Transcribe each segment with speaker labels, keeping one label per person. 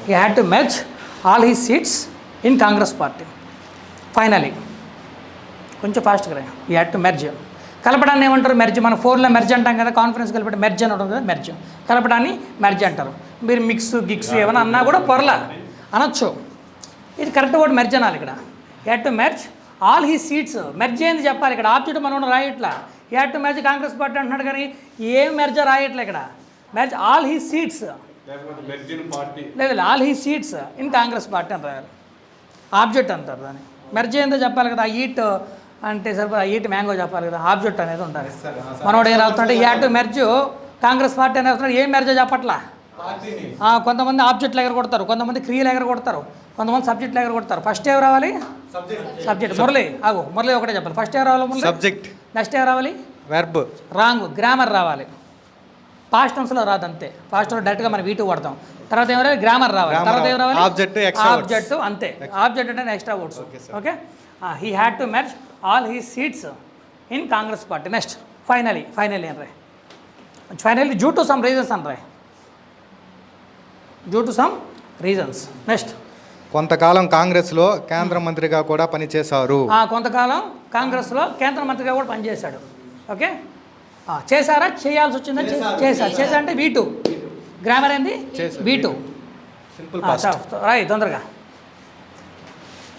Speaker 1: he had to merge all his seats in Congress party. Finally, కొంచెం ఫాస్ట్గా he had to merge. కలపడాన్ని ఏమంటారు? Merge. మన ఫోన్లో merge అంటాం కదా, కాన్ఫరెన్స్ కలిపి మెర్జ్ అని ఉంటుంది కదా, మెర్జ్. కలపడాన్ని మెర్జ్ అంటారు. మీరు మిక్స్ గిక్స్ ఏమైనా అన్నా కూడా పొరల అనొచ్చు. ఇది కరెక్ట్ వర్డ్ మెర్జ్ అనాలి ఇక్కడ. he had to merge all his seats. Merge ఏంది చెప్పాలి ఇక్కడ. ఆబ్జెక్ట్ మనం రాయట్లా. he had to merge Congress party అంటున్నాడు కానీ ఏం మెర్జ్ రాయట్లే ఇక్కడ. మెర్జ్ ఆల్ హీ సీట్స్ లేదు, all he seats in Congress party అని రాయాలి. ఆబ్జెక్ట్ అంటారు దాన్ని. మెర్జ్ ఏందో చెప్పాలి కదా. ఈట్ అంటే సరిపో ఈట్ మ్యాంగో చెప్పాలి కదా. ఆబ్జెక్ట్ అనేది ఉంటుంది. మనోడు ఏం రాస్తుంటే ఈ had to merge Congress party అని రాస్తున్నాడు. ఏం మెర్జో చెప్పట్లా. కొంతమంది ఆబ్జెక్ట్లు ఎగరగొడతారు, కొంతమంది క్రియలు ఎగరగొడతారు, కొంతమంది సబ్జెక్టులు ఎగరగొడతారు. ఫస్ట్ ఏం రావాలి? సబ్జెక్ట్. మురళి మురళి ఒకటే చెప్పాలి. ఫస్ట్ ఏం రావాలి? సబ్జెక్ట్. నెక్స్ట్ ఏం రావాలి? వెర్బ్. రాంగ్. గ్రామర్ రావాలి. పాస్ట్ టెన్స్లో రాదు అంతే. పాస్ట్ డైరెక్ట్గా మనం వీటు వాడతాం. తర్వాత ఏం రావాలి? గ్రామర్ రావాలి. తర్వాత ఏం రావాలి? ఆబ్జెక్ట్ అంతే. ఆబ్జెక్ట్ అంటే extra words. Okay. He had to merge all he seats in Congress party. Next finally అని రాయి. Finally due to some reasons అని రాయి. Due to some reasons. Next
Speaker 2: కొంతకాలం కాంగ్రెస్లో కేంద్ర మంత్రిగా కూడా పనిచేశారు.
Speaker 1: కొంతకాలం కాంగ్రెస్లో కేంద్ర మంత్రిగా కూడా పనిచేశాడు. ఓకే. చేశారా? చేయాల్సి వచ్చిందా? చేశారు అంటే వీటు. గ్రామర్ ఏంది? వీటు. రాయి తొందరగా.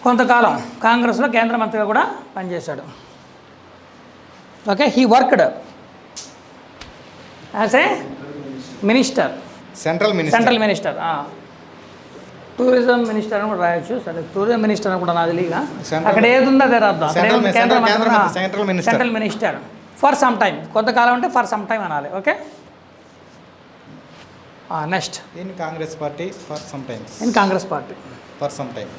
Speaker 1: కొంతకాలం కాంగ్రెస్లో కేంద్ర మంత్రిగా కూడా పనిచేశాడు. Okay. He worked as a minister, central minister. Tourism minister అని కూడా రాయొచ్చు. సరే, టూరిజం మినిస్టర్ అని కూడా నాది లీగా. అక్కడ ఏది ఉందో అదే రాద్దాం. Central minister for some time. కొంతకాలం అంటే ఫర్ సమ్ టైమ్ అనాలి. Okay. Next
Speaker 2: in Congress party for some times.
Speaker 1: In Congress party
Speaker 2: for some time.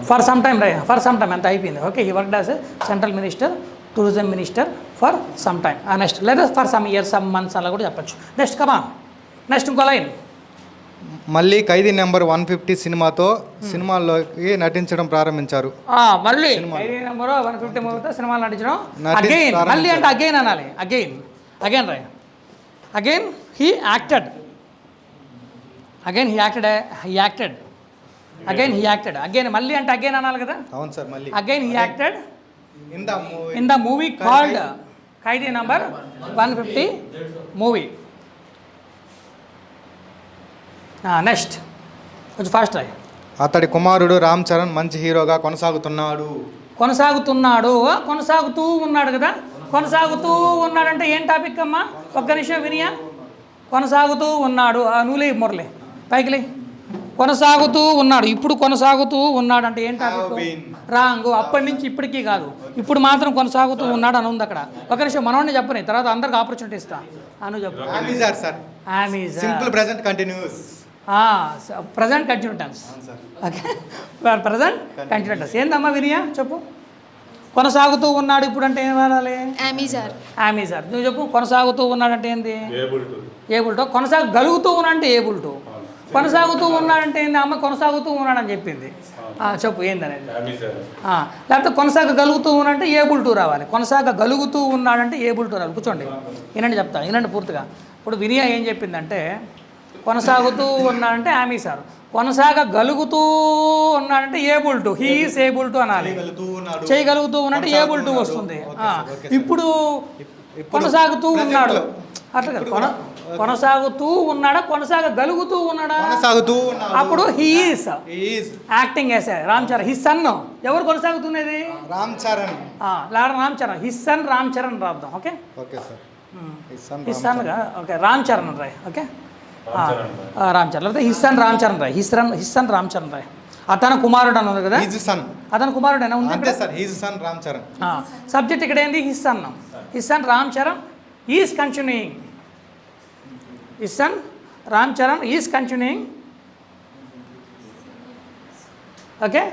Speaker 1: For some time రాయ్. ఫర్ సమ్ టైమ్ అంత అయిపోయింది. Okay. He worked as central minister, tourism minister for some time. Next లేదా for some years, some months అలా కూడా చెప్పచ్చు. Next come. Next ఇంకో line.
Speaker 2: మళ్ళీ ఖైదీ నెంబర్ 150 సినిమాల్లోకి నటించడం ప్రారంభించారు.
Speaker 1: మళ్ళీ ఖైదీ నెంబర్ 150 మూవీతో సినిమాలు నటించడం. అగైన్. మళ్ళీ అంటే అగైన్ అనాలి. అగైన్ రాయ్. Again he acted. అగైన్ మళ్ళీ అంటే అగైన్ అనాలి కదా.
Speaker 2: అవును సార్. మళ్ళీ
Speaker 1: again he acted in the movie called Khaidi number 150 movie. Next కొంచెం ఫాస్ట్ రాయ్.
Speaker 2: అతడి కుమారుడు రామ్ చరణ్ మంచి హీరోగా కొనసాగుతూ
Speaker 1: ఉన్నాడు కదా. కొనసాగుతూ ఉన్నాడంటే ఏం టాపిక్ అమ్మా? ఒక్క నిమిషం వినియా. కొనసాగుతూ ఉన్నాడు. నువ్వులే మురళి పైకిలే. కొనసాగుతూ ఉన్నాడు. ఇప్పుడు కొనసాగుతూ ఉన్నాడు అంటే ఏం టాపిక్? రాంగ్. అప్పటి నుంచి ఇప్పటికీ కాదు, ఇప్పుడు మాత్రం కొనసాగుతూ ఉన్నాడు అని ఉంది అక్కడ. ఒక నిమిషం మనోడిని చెప్పని, తర్వాత అందరికి ఆపర్చునిటీ ఇస్తా. అను చెప్పు. Present continue tense. Okay. Present continue tense. ఏందమ్మా వినియా చెప్పు. కొనసాగుతూ ఉన్నాడు ఇప్పుడు అంటే ఏం వాడాలి? యామిజార్. నువ్వు చెప్పు. కొనసాగుతూ ఉన్నాడంటే ఏంది? Able to. కొనసాగలుగుతూ ఉన్నాడంటే ఏబుల్ టు. కొనసాగుతూ ఉన్నాడంటే ఏంది? అమ్మ కొనసాగుతూ ఉన్నాడని చెప్పింది. చెప్పు ఏందనేది. లేకపోతే కొనసాగలుగుతూ ఉన్నాడంటే ఏబుల్ టు రావాలి. కొనసాగలుగుతూ ఉన్నాడంటే ఏబుల్ టు రావాలి. కూర్చోండి, వినండి పూర్తిగా. ఇప్పుడు వినియా ఏం చెప్పిందంటే కొనసాగుతూ ఉన్నాడంటే యామిసార్, కొనసాగలుగుతూ ఉన్నాడంటే able to. He is able to అనాలి. చేయగలుగుతూ ఉన్నట్టు ఏబుల్ టు వస్తుంది. ఇప్పుడు కొనసాగుతూ ఉన్నాడు అట్లా కదా. కొనసాగుతూ ఉన్నాడా, కొనసాగలుగుతూ ఉన్నాడా? అప్పుడు he is acting as Ram Charan. His son. ఎవరు కొనసాగుతున్నది? రామ్ చరణ్. హిస్ సన్ రామ్ చరణ్ రాద్దాం. Okay. His son. Okay. Ram Charan రాయ్. ఓకే. రామ్ చరణ్ లేకపోతే హిస్ సన్ రామ్ చరణ్ రాయ్. హిస్ సన్ రామ్ చరణ్ రాయ్. అతను కుమారుడు అని ఉంది కదా. అతను కుమారుడు అయినా ఉంది. సబ్జెక్ట్ ఇక్కడ ఏంది? His son Ram Charan is continuing. His son Ram Charan is continuing. Okay.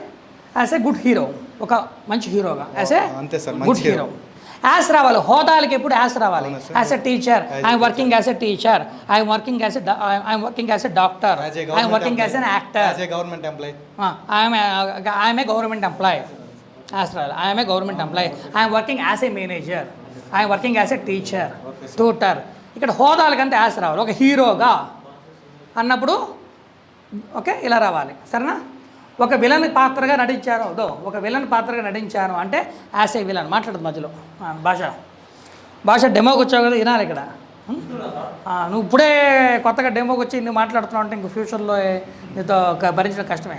Speaker 1: As a good hero. ఒక మంచి హీరోగా as a good hero. As రావాలి. హోదాలకి ఎప్పుడు యాస్ రావాలి. As a teacher, I'm working as a teacher, I'm working as a doctor, I'm working as an actor, I'm a government employee. As రావాలి. I'm a government employee, I'm working as a manager, I'm working as a teacher, tutor. ఇక్కడ హోదాలకంటే as రావాలి. ఒక హీరోగా అన్నప్పుడు okay, ఇలా రావాలి. సరేనా? ఒక విలన్ పాత్రగా నటించాను, ఒక విలన్ పాత్రగా నటించాను అంటే యాజ్ ఏ విలన్. మాట్లాడదు మధ్యలో భాష డెమోకి వచ్చావు కదా, వినాలి ఇక్కడ. నువ్వు ఇప్పుడే కొత్తగా డెమోకి వచ్చి నువ్వు మాట్లాడుతున్నావు అంటే ఇంక ఫ్యూచర్లో నీతో భరించడం కష్టమే.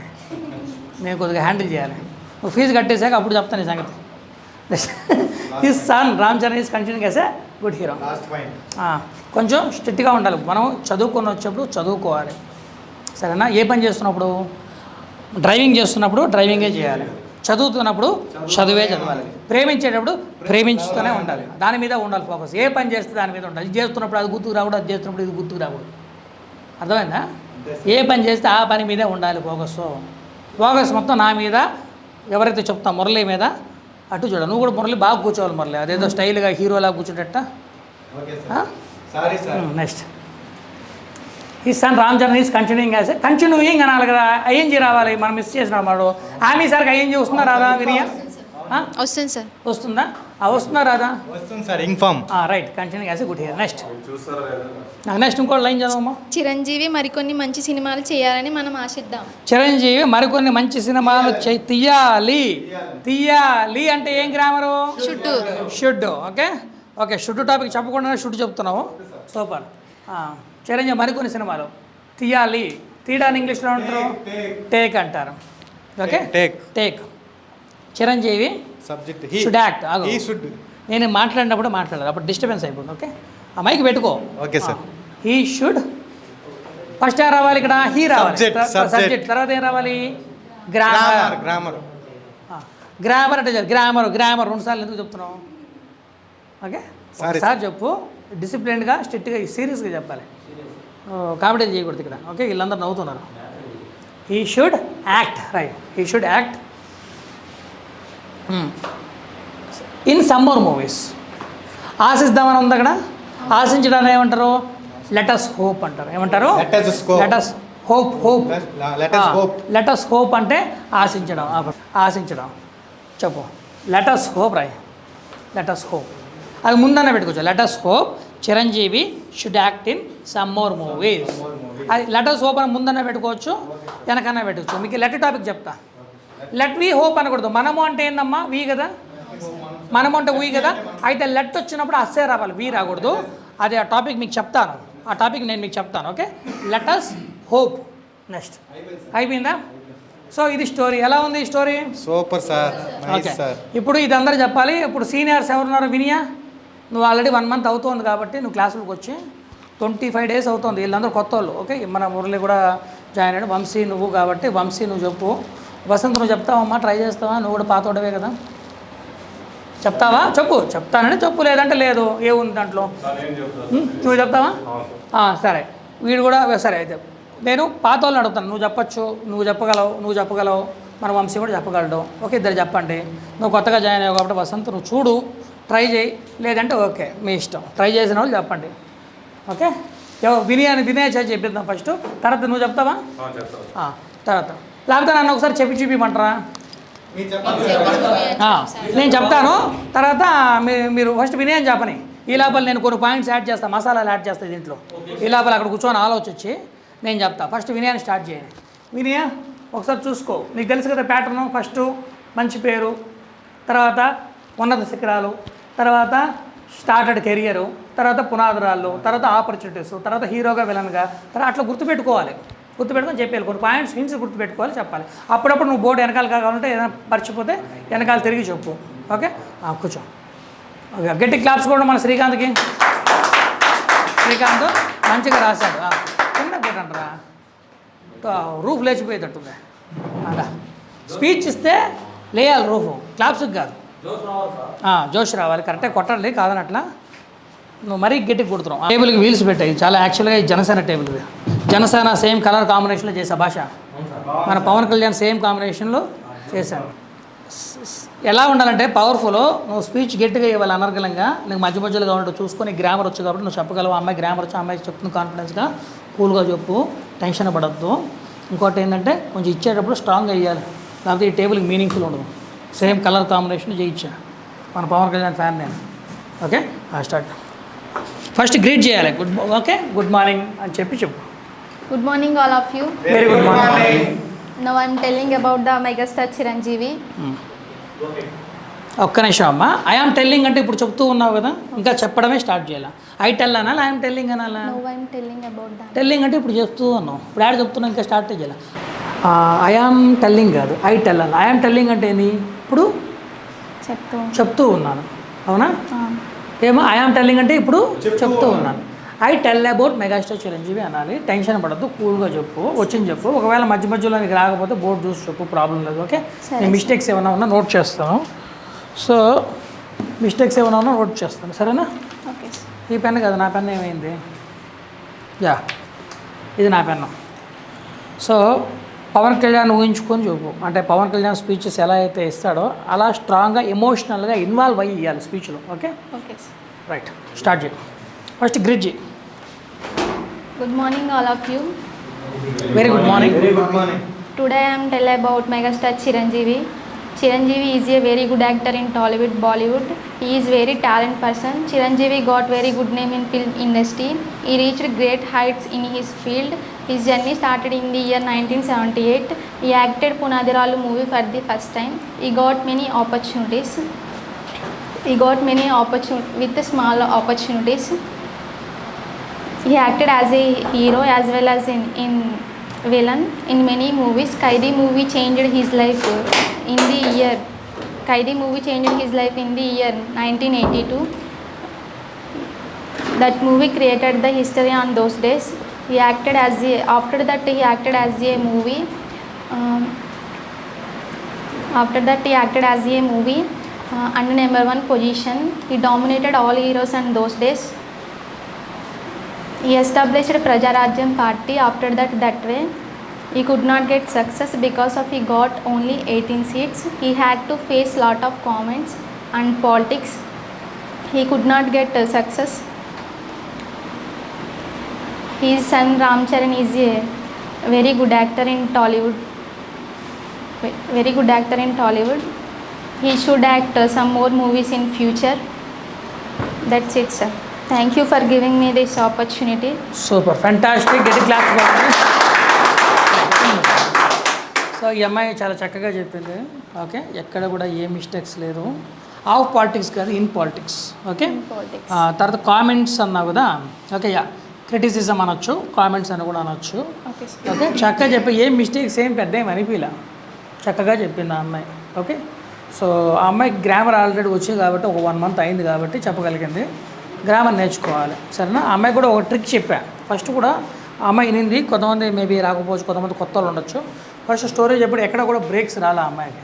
Speaker 1: నేను కొద్దిగా హ్యాండిల్ చేయాలి. నువ్వు ఫీజు కట్టేసాక అప్పుడు చెప్తాను ఈ సంగతి. His son Ram Charan is continuing as a good hero. కొంచెం స్ట్రిక్ట్గా ఉండాలి. మనం చదువుకొని వచ్చేప్పుడు చదువుకోవాలి. సరేనా? ఏ పని చేస్తున్నప్పుడు, డ్రైవింగ్ చేస్తున్నప్పుడు డ్రైవింగే చేయాలి, చదువుతున్నప్పుడు చదువే చదవాలి, ప్రేమించేటప్పుడు ప్రేమించుతూనే ఉండాలి, దాని మీద ఉండాలి ఫోకస్. ఏ పని చేస్తే దాని మీద ఉండాలి. ఇది చేస్తున్నప్పుడు అది గుర్తుకు రాకూడదు, అది చేస్తున్నప్పుడు ఇది గుర్తుకు రాకూడదు. అర్థమైందా? ఏ పని చేస్తే ఆ పని మీదే ఉండాలి ఫోకస్ మొత్తం నా మీద. ఎవరైతే చెప్తా మురళి మీద అటు చూడ. నువ్వు కూడా మురళి బాగా కూర్చోవాలి. మురళి అదేదో స్టైల్గా హీరోలా కూర్చుంటట్ట. నెక్స్ట్ ఈ son Ram Charan is continuing as continuing అనాలి కదా, ఐఎన్జీ రావాలి. మనం మిస్ చేసినాడు మాట. ఆమె సార్కి ఐఎన్జీ వస్తుందా రాదా? విరియా
Speaker 3: వస్తుంది సార్.
Speaker 1: వస్తుందా? వస్తుందా రాదా?
Speaker 2: వస్తుంది sir. Inform.
Speaker 1: Right, continuing as good here. Next ఇంకో లైన్ చదవమ్మా.
Speaker 3: చిరంజీవి మరికొన్ని మంచి సినిమాలు చేయాలని మనం ఆశిద్దాం.
Speaker 1: చిరంజీవి మరికొన్ని మంచి సినిమాలు తీయాలి అంటే ఏం grammar? Should. Okay should topic చెప్పకుండానే షుడ్ చెప్తున్నావు. సూపర్. చిరంజీవి మరికొన్ని సినిమాలు తీయాలి. తీయడానికి ఇంగ్లీష్లో అంటారు టేక్ అంటారు. Okay, take. Chiranjeevi
Speaker 2: subject
Speaker 1: should act. నేను మాట్లాడినప్పుడు మాట్లాడాలి, అప్పుడు డిస్టర్బెన్స్ అయిపోతుంది. ఓకే, ఆ మైక్ పెట్టుకో.
Speaker 2: Okay sir.
Speaker 1: He should first ఏం రావాలి ఇక్కడ? హీ రావాలి. సబ్జెక్ట్ తర్వాత ఏం రావాలి? గ్రామర్ అంటే గ్రామర్ 2 సార్లు ఎందుకు చెప్తున్నావు? ఓకే, ఒకసారి చెప్పు. డిసిప్లిన్గా, స్ట్రిక్ట్గా, సీరియస్గా చెప్పాలి. కామెడీలు చేయకూడదు ఇక్కడ. ఓకే, వీళ్ళందరూ నవ్వుతున్నారు. He should act. Right, he should act in some more movies. ఆశిద్దామని ఉంది అక్కడ. ఆశించడానికి ఏమంటారు? లెటస్ హోప్ అంటారు. ఏమంటారు? లెటస్ హోప్ అంటే ఆశించడం. చెప్పు. లెటస్ హోప్ రాయ్. లెటస్ హోప్ అది ముందన్న పెట్టుకోవచ్చు. Let's hope Chiranjeevi should act in some more movies. అది లెటస్ హోప్ అని ముందన్న పెట్టుకోవచ్చు, వెనకన్నా పెట్టుకోవచ్చు. మీకు లెటర్ టాపిక్ చెప్తా. లెట్ వి హోప్ అనకూడదు. మనము అంటే ఏందమ్మా? వీ కదా. మనము అంటే వీ కదా. అయితే లెట్ వచ్చినప్పుడు అస్సే రావాలి, వీ రాకూడదు. అది ఆ టాపిక్ మీకు చెప్తాను. ఆ టాపిక్ నేను మీకు చెప్తాను. Okay, let's hope. నెక్స్ట్ అయిపోయిందా? సో ఇది స్టోరీ. ఎలా ఉంది ఈ స్టోరీ?
Speaker 2: Super sir.
Speaker 1: ఓకే, ఇప్పుడు ఇది అందరూ చెప్పాలి. ఇప్పుడు సీనియర్స్ ఎవరున్నారు? వినియా, నువ్వు ఆల్రెడీ 1 మంత్ అవుతుంది కాబట్టి నువ్వు క్లాసులకు వచ్చి 25 డేస్ అవుతుంది. వీళ్ళందరూ కొత్త వాళ్ళు. ఓకే, మన మురళి కూడా జాయిన్ అయ్యాడు. వంశీ నువ్వు కాబట్టి వంశీ నువ్వు చెప్పు. వసంత్ నువ్వు చెప్తావమ్మా? ట్రై చేస్తావా? నువ్వు కూడా పాతోడవే కదా. చెప్తావా? చెప్పు. చెప్తానంటే చెప్పు, లేదంటే లేదు. ఏముంది దాంట్లో? నువ్వు చెప్తావా? సరే, వీడు కూడా సరే. అయితే నేను పాత వాళ్ళని అడుగుతాను. నువ్వు చెప్పచ్చు, నువ్వు చెప్పగలవు, మన వంశీ కూడా చెప్పగలడు. ఓకే, ఇద్దరు చెప్పండి. నువ్వు కొత్తగా జాయిన్ అయ్యావు కాబట్టి వసంత్ నువ్వు చూడు, ట్రై చేయి, లేదంటే ఓకే మీ ఇష్టం. ట్రై చేసిన వాళ్ళు చెప్పండి. ఓకే, వినయ చెప్పిద్దాం ఫస్ట్, తర్వాత నువ్వు చెప్తావా? తర్వాత లేకపోతే నన్ను ఒకసారి చూపించమంటారా? నేను చెప్తాను, తర్వాత మీరు ఫస్ట్ వినయని చెప్పని. ఈ లోపల నేను కొన్ని పాయింట్స్ యాడ్ చేస్తాను, మసాలాలు యాడ్ చేస్తాను దీంట్లో. ఈ లోపల అక్కడ కూర్చొని ఆలోచించి నేను చెప్తా. ఫస్ట్ వినయాన్ని స్టార్ట్ చేయండి. వినయ ఒకసారి చూసుకో. నీకు తెలుసు కదా ప్యాటర్ను. ఫస్ట్ మంచి పేరు, తర్వాత ఉన్నత శిఖరాలు, తర్వాత స్టార్టెడ్ కెరియరు, తర్వాత పునాదురాళ్ళు, తర్వాత ఆపర్చునిటీస్, తర్వాత హీరోగా విలన్గా, తర్వాత అట్లా గుర్తుపెట్టుకొని చెప్పాలి. కొన్ని పాయింట్స్ హింట్స్ గుర్తుపెట్టుకోవాలి, చెప్పాలి. అప్పుడప్పుడు నువ్వు బోర్డు వెనకాల కావాలంటే ఏదైనా మర్చిపోతే వెనకాల తిరిగి చెప్పు. ఓకే, కూర్చో. ఓకే, గట్టి క్లాప్స్ కూడా మన శ్రీకాంత్ మంచిగా రాశాడు. కింద పెట్టంటారా, రూఫ్ లేచిపోయేటట్టుంది. అలా స్పీచ్ ఇస్తే లేయాలి రూఫ్, క్లాప్స్కి కాదు. జోష్ రావాలి. కరెక్టే కొట్టండి, కాదనట్లా. నువ్వు మరీ గట్టిగా కొడుతున్నావు. టేబుల్కి వీల్స్ పెట్టాయి. చాలా యాక్చువల్గా Janasena table. Janasena same colour కాంబినేషన్లో చేసా భాష. మన పవన్ కళ్యాణ్ సేమ్ కాంబినేషన్లో చేశాను. ఎలా ఉండాలంటే పవర్ఫుల్. నువ్వు స్పీచ్ గట్టిగా ఇవ్వాలి, అనర్గలంగా. నీకు మధ్య మధ్యలో కావాలంటే చూసుకొని గ్రామర్ వచ్చు కాబట్టి నువ్వు చెప్పగలవు. అమ్మాయి గ్రామర్ వచ్చు, అమ్మాయి చెప్తుంది కాన్ఫిడెన్స్గా, కూల్గా చెప్పు, టెన్షన్ పడద్దు. ఇంకోటి ఏంటంటే కొంచెం ఇచ్చేటప్పుడు స్ట్రాంగ్గా ఇవ్వాలి, లేకపోతే ఈ టేబుల్కి మీనింగ్ఫుల్ ఉండదు. సేమ్ కలర్ కాంబినేషన్ చేయించా. మన పవన్ కళ్యాణ్ ఫ్యాన్ నేను. Okay, start. ఫస్ట్ గ్రీట్ చేయాలి. గుడ్ మార్నింగ్ అని చెప్పు.
Speaker 3: Good morning, all of you.
Speaker 1: Very good morning.
Speaker 3: Now I'm telling about the megastar Chiranjeevi.
Speaker 1: ఒక్క నిమిషం అమ్మా. ఐఆమ్ టెల్లింగ్ అంటే ఇప్పుడు చెప్తూ ఉన్నావు కదా, ఇంకా చెప్పడమే స్టార్ట్ చేయాలి. ఐ టెల్ అనాలా, ఐఎమ్ టెల్లింగ్ అనాలా?
Speaker 3: Now I'm telling about that.
Speaker 1: Telling అంటే ఇప్పుడు చెప్తూ ఉన్నావు, ఇప్పుడు యాడ్ చెప్తున్నా, ఇంకా స్టార్ట్ చేయాలి. ఐఆమ్ టెల్లింగ్ కాదు, ఐ టెల్ అన్న. ఐఆమ్ టెల్లింగ్ అంటే ఏంది? ఇప్పుడు చెప్తూ ఉన్నాను, అవునా? ఏమో ఐఆమ్ టెల్లింగ్ అంటే ఇప్పుడు చెప్తూ ఉన్నాను. I tell about megastar Chiranjeevi అనాలి. టెన్షన్ పడద్దు, కూల్గా చెప్పు, వచ్చింది చెప్పు. ఒకవేళ మధ్య మధ్యలో నీకు రాకపోతే బోర్డు చూసి చెప్పు, ప్రాబ్లం లేదు. ఓకే, నేను మిస్టేక్స్ ఏమైనా ఉన్నా నోట్ చేస్తాను. సో మిస్టేక్స్ ఏమైనా ఉన్నా నోట్ చేస్తాను, సరేనా?
Speaker 3: ఓకే.
Speaker 1: ఈ పెన్ కదా, నా పెన్ ఏమైంది? యా, ఇది నా పెన్ను. సో పవన్ కళ్యాణ్ ఊహించుకొని చెప్పు, అంటే పవన్ కళ్యాణ్ స్పీచెస్ ఎలా అయితే ఇస్తాడో అలా స్ట్రాంగ్గా ఎమోషనల్గా ఇన్వాల్వ్ అయ్యి ఇవ్వాలి స్పీచ్లో. Okay,
Speaker 3: okay.
Speaker 1: రైట్, స్టార్ట్ చేయి. ఫస్ట్ గ్రిడ్ చేయి.
Speaker 3: Good morning, all of you.
Speaker 1: Very good morning.
Speaker 3: Today I am tell about megastar Chiranjeevi. Chiranjeevi is a very good actor in Tollywood, Bollywood. He is very talent person. Chiranjeevi got very good name in film industry. He reached great heights in his field. His journey started in the year 1978. He acted Punadiralu movie for the first time. He got many opportunities. With the small opportunities. He acted as a hero as well as in villain in many movies. Kaidi movie changed his life in the year. Kaidi movie changed his life in the year 1982. That movie created the history on those days. He acted as a, after that he acted as a movie. After that he acted as a movie under number 1 position. He dominated all heroes on those days. He established Prajarajyam party after that way. He could not get success because of he got only 18 seats. He had to face lot of comments and politics. He could not get success. His son Ram Charan is a very good actor in Tollywood. He should act some more movies in future. That's it, sir. Thank you for giving me this opportunity.
Speaker 1: Super, fantastic, గట్టి claps కొట్టండి. So ఈ అమ్మాయి చాలా చక్కగా చెప్పింది. Okay, ఎక్కడ కూడా ఏ mistakes లేదు. ఆఫ్ పాలిటిక్స్ కాదు, ఇన్ పాలిటిక్స్. ఓకే, తర్వాత కామెంట్స్ అన్నావు కదా. ఓకే, యా, క్రిటిసిజం అనొచ్చు, కామెంట్స్ అని కూడా అనొచ్చు. ఓకే, చక్కగా చెప్పి ఏం మిస్టేక్స్ ఏం పెద్ద ఏం అనిపించలే, చక్కగా చెప్పింది ఆ అమ్మాయి. ఓకే, సో ఆ అమ్మాయి గ్రామర్ ఆల్రెడీ వచ్చింది కాబట్టి, ఒక 1 month అయింది కాబట్టి చెప్పగలిగింది. గ్రామర్ నేర్చుకోవాలి, సరేనా? ఆ అమ్మాయి కూడా ఒక ట్రిక్ చెప్పా. ఫస్ట్ కూడా ఆ అమ్మాయి వినింది, కొంతమంది మేబీ రాకపోవచ్చు, కొంతమంది కొత్త వాళ్ళు ఉండొచ్చు. ఫస్ట్ స్టోరేజ్ ఎప్పుడు ఎక్కడ కూడా బ్రేక్స్ రాలే ఆ అమ్మాయికి.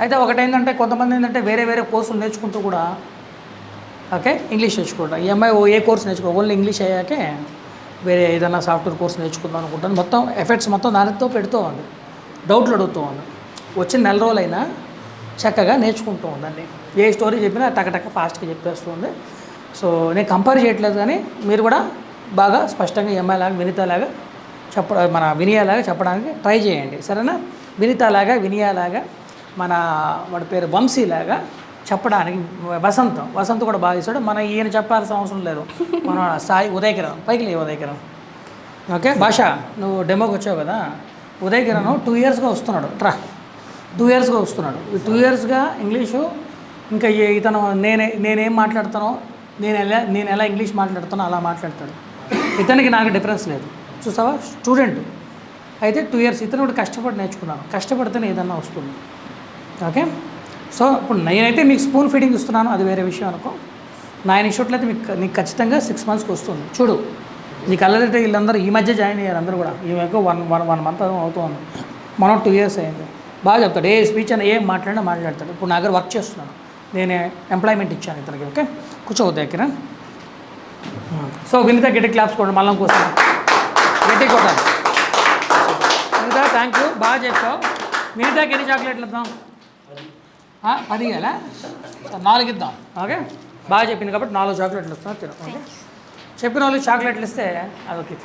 Speaker 1: అయితే ఒకటేంటంటే కొంతమంది ఏంటంటే వేరే కోర్సులు నేర్చుకుంటూ కూడా ఓకే ఇంగ్లీష్ నేర్చుకుంటాం. ఈ అమ్మాయి ఏ కోర్స్ నేర్చుకో, ఓన్లీ ఇంగ్లీష్ అయ్యాకే వేరే ఏదైనా సాఫ్ట్వేర్ కోర్స్ నేర్చుకుందాం అనుకుంటాను. మొత్తం ఎఫెక్ట్స్ మొత్తం దానితో పెడుతూ ఉంది, డౌట్లు అడుగుతూ ఉంది. వచ్చిన 4 రోజులైనా చక్కగా నేర్చుకుంటూ ఉందండి. ఏ స్టోరీ చెప్పినా టక ఫాస్ట్గా చెప్పేస్తుంది. సో నేను కంపేర్ చేయట్లేదు, కానీ మీరు కూడా బాగా స్పష్టంగా ఎంఐలాగా వినీతలాగా మన వినయాలాగా చెప్పడానికి ట్రై చేయండి, సరేనా? వినయాలాగా మన వాడి పేరు వంశీలాగా చెప్పడానికి వసంత్ కూడా బాగా ఇస్తాడు. మన ఈయన చెప్పాల్సిన అవసరం లేదు, మన సాయి ఉదయకిరణ్, పైకి లే ఉదయకిరణ్. ఓకే భాష, నువ్వు డెమోకి వచ్చావు కదా. ఉదయకిరణ్ 2 yearsగా వస్తున్నాడు, 2 yearsగా వస్తున్నాడు. ఈ 2 yearsగా ఇంగ్లీషు ఇంకా ఇతను నేనేం మాట్లాడతానో, నేను ఎలా ఇంగ్లీష్ మాట్లాడతానో అలా మాట్లాడతాడు. ఇతనికి నాకు డిఫరెన్స్ లేదు, చూసావా? స్టూడెంట్ అయితే 2 years, ఇతను కూడా కష్టపడి నేర్చుకున్నాను. కష్టపడితేనే ఏదన్నా వస్తుంది. ఓకే, సో ఇప్పుడు నేనైతే మీకు స్పూన్ ఫీడింగ్ ఇస్తున్నాను, అది వేరే విషయం అనుకో. నా ఇన్స్టిట్యూట్లో అయితే నీకు ఖచ్చితంగా 6 monthsకి వస్తుంది. చూడు, నీకు అల్లదంటే వీళ్ళందరూ ఈ మధ్య జాయిన్ అయ్యారు అందరూ కూడా. ఈమెకు 1 month అవుతుంది, మనం 2 years అయింది. బాగా చెప్తాడు, ఏ స్పీచ్ అని ఏం మాట్లాడతాడు. ఇప్పుడు నా దగ్గర వర్క్ చేస్తున్నాను, నేనే ఎంప్లాయ్మెంట్ ఇచ్చాను ఇతనికి. ఓకే, కూర్చోవద్దు దగ్గర. సో వినిత గట్టి క్లాప్స్ కొట్టండి, మళ్ళీ కోసం గట్టి కొట్టాలి. వినిత థ్యాంక్ యూ, బాగా చెప్పావు. వినితకి ఎన్ని చాక్లెట్లు ఇద్దాం? 10 ఇవ్వాలా? 4 ఇద్దాం. ఓకే, బాగా చెప్పింది కాబట్టి 4 చాక్లెట్లు ఇస్తాను, తిను. ఓకే, చెప్పిన వాళ్ళకి చాక్లెట్లు ఇస్తే అదొకే,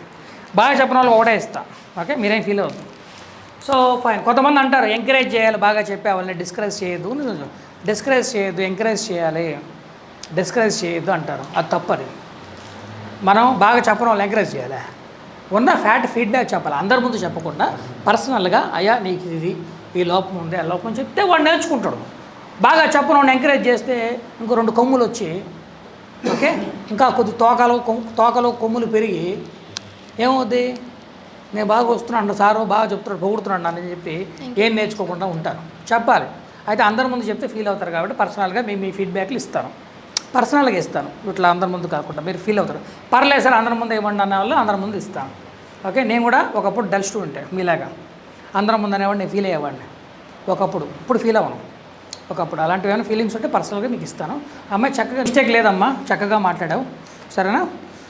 Speaker 1: బాగా చెప్పిన వాళ్ళకి ఒకటే ఇస్తా. ఓకే, మీరేం ఫీల్ అవుతుంది. So fine. కొంతమంది అంటారు ఎంకరేజ్ చేయాలి, బాగా చెప్పే వాళ్ళని డిస్కరేజ్ చేయొద్దు. డిస్కరేజ్ చేయొద్దు, ఎంకరేజ్ చేయాలి. డిస్కరేజ్ చేయొద్దు అంటారు, అది తప్పది. మనం బాగా చెప్పిన వాళ్ళు ఎంకరేజ్ చేయాలి, ఉన్న ఫ్యాట్ ఫీడ్బ్యాక్ చెప్పాలి, అందరి ముందు చెప్పకుండా పర్సనల్గా అయ్యా నీకు ఇది ఈ లోపం ఉంది ఆ లోపం చెప్తే వాడు నేర్చుకుంటాడు. బాగా చెప్పను ఎంకరేజ్ చేస్తే ఇంకో 2 కొమ్ములు వచ్చి ఓకే ఇంకా కొద్ది తోకలు కొమ్ములు పెరిగి ఏమవుద్ది, నేను బాగా వస్తున్నాను సారు బాగా చెప్తున్నాడు పొగుడుతున్నాడు అని చెప్పి ఏం నేర్చుకోకుండా ఉంటారు. చెప్పాలి, అయితే అందరి ముందు చెప్తే ఫీల్ అవుతారు కాబట్టి పర్సనల్గా మీ ఫీడ్బ్యాక్లు ఇస్తాను, పర్సనల్గా ఇస్తాను, ఇట్లా అందరి ముందు కాకుండా మీరు ఫీల్ అవుతారు. పర్లేదు సార్ అందరి ముందు ఏమన్నా అనే వాళ్ళు అందరి ముందు ఇస్తాను. ఓకే, నేను కూడా ఒకప్పుడు డల్ స్టూడెంట్ మీలాగా అందరి ముందు అనేవాడిని నేను ఫీల్ అయ్యేవాడిని ఒకప్పుడు, ఇప్పుడు ఫీల్ అవ్వను. ఒకప్పుడు అలాంటివి ఏమైనా ఫీలింగ్స్ ఉంటే పర్సనల్గా మీకు ఇస్తాను. అమ్మాయి చక్కగా మిస్టేక్ లేదమ్మా, చక్కగా మాట్లాడావు, సరేనా?